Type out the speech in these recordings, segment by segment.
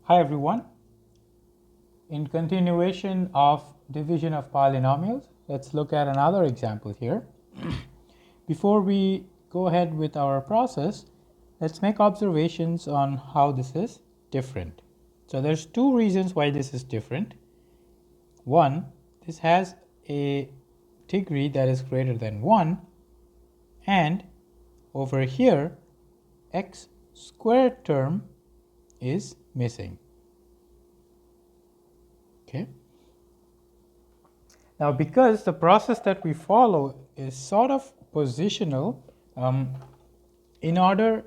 Hi everyone. In continuation of division of polynomials, let's look at another example here. Before we go ahead with our process, let's make observations on how this is different. So there's two reasons why this is different. One, this has a degree that is greater than 1, and over here x squared term is missing. Okay. Now, because the process that we follow is sort of positional, in order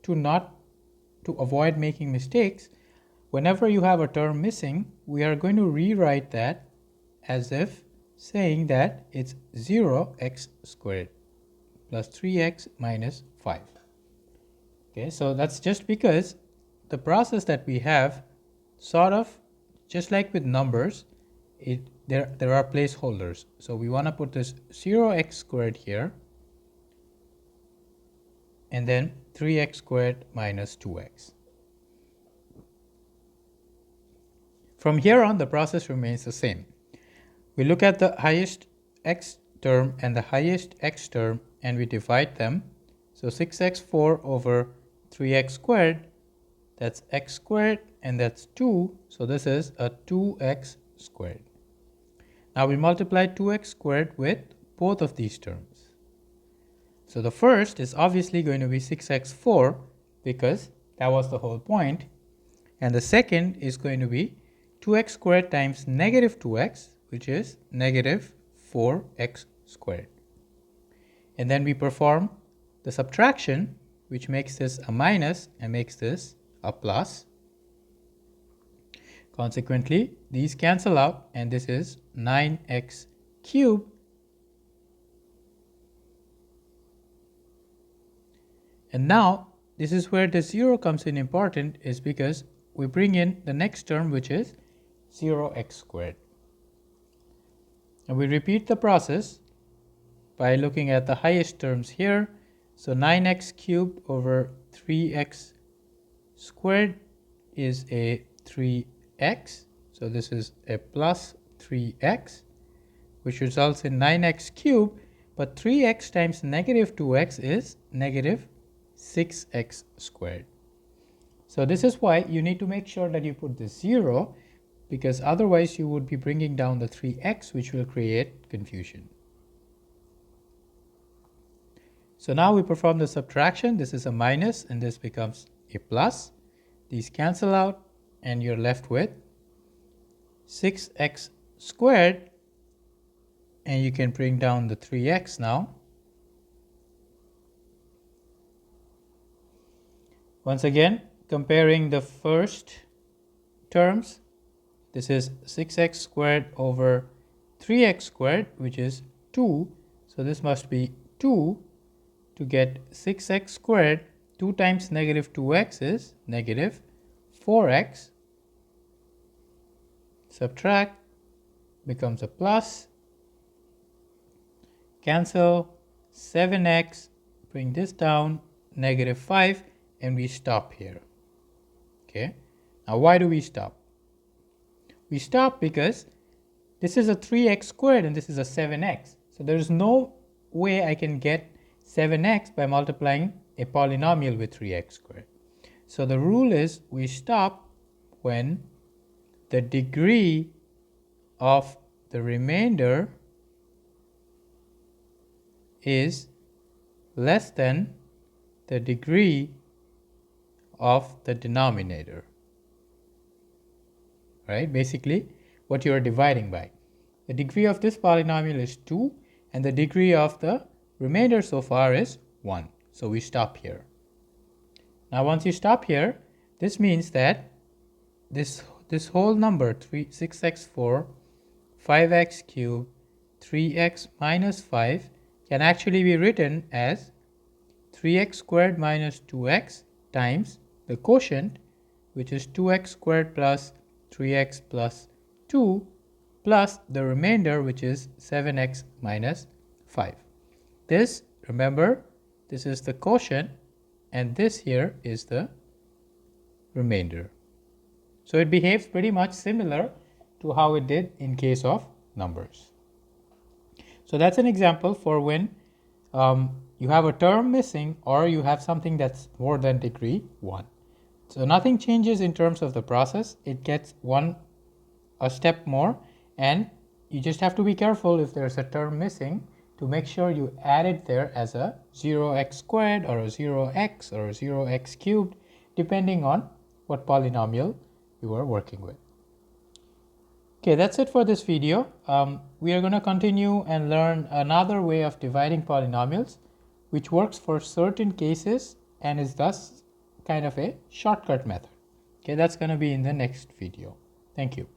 to avoid making mistakes, whenever you have a term missing, we are going to rewrite that as if saying that it's 0x squared plus 3x minus 5. Okay, so that's just because the process that we have, sort of just like with numbers, there are placeholders. So we want to put this 0x squared here, and then 3x squared minus 2x. From here on, the process remains the same. We look at the highest x term and the highest x term, and we divide them. So 6x4 over 3x squared, that's x squared, and that's 2. So this is a 2x squared. Now we multiply 2x squared with both of these terms. So the first is obviously going to be 6x4 because that was the whole point. And the second is going to be 2x squared times negative 2x, which is negative 4x squared. And then we perform the subtraction, which makes this a minus and makes this a plus. Consequently, these cancel out, and this is 9x cubed and now this is where the 0 comes in important, is because we bring in the next term, which is 0x squared. And we repeat the process by looking at the highest terms here. So 9x cubed over 3x squared is a 3x. So this is a plus 3x, which results in 9x cubed, but 3x times negative 2x is negative 6x squared. So this is why you need to make sure that you put the 0, because otherwise you would be bringing down the 3x, which will create confusion. So now we perform the subtraction. This is a minus and this becomes a plus. These cancel out and you're left with 6x squared, and you can bring down the 3x now. Once again, comparing the first terms, this is 6x squared over 3x squared, which is 2. So this must be 2 to get 6x squared. 2 times negative 2x is negative 4x. Subtract, becomes a plus. Cancel, 7x, bring this down, negative 5, and we stop here. Okay, now why do we stop? We stop because this is a 3x squared and this is a 7x. So there is no way I can get 7x by multiplying a polynomial with 3x squared. So the rule is we stop when the degree of the remainder is less than the degree of the denominator. Right? Basically, what you are dividing by. The degree of this polynomial is 2, and the degree of the remainder so far is 1. So we stop here. Now once you stop here, this means that this whole number, 6x4, 5x cubed, 3x minus 5, can actually be written as 3x squared minus 2x times the quotient, which is 2x squared plus 3x plus 2, plus the remainder, which is 7x minus 5. This, remember, this is the quotient, and this here is the remainder. So it behaves pretty much similar to how it did in case of numbers. So that's an example for when you have a term missing or you have something that's more than degree 1. So nothing changes in terms of the process. It gets a step more, and you just have to be careful if there's a term missing to make sure you add it there as a 0x squared or a 0x or a 0x cubed, depending on what polynomial you are working with. Okay, that's it for this video. We are going to continue and learn another way of dividing polynomials, which works for certain cases and is thus kind of a shortcut method. Okay, that's going to be in the next video. Thank you.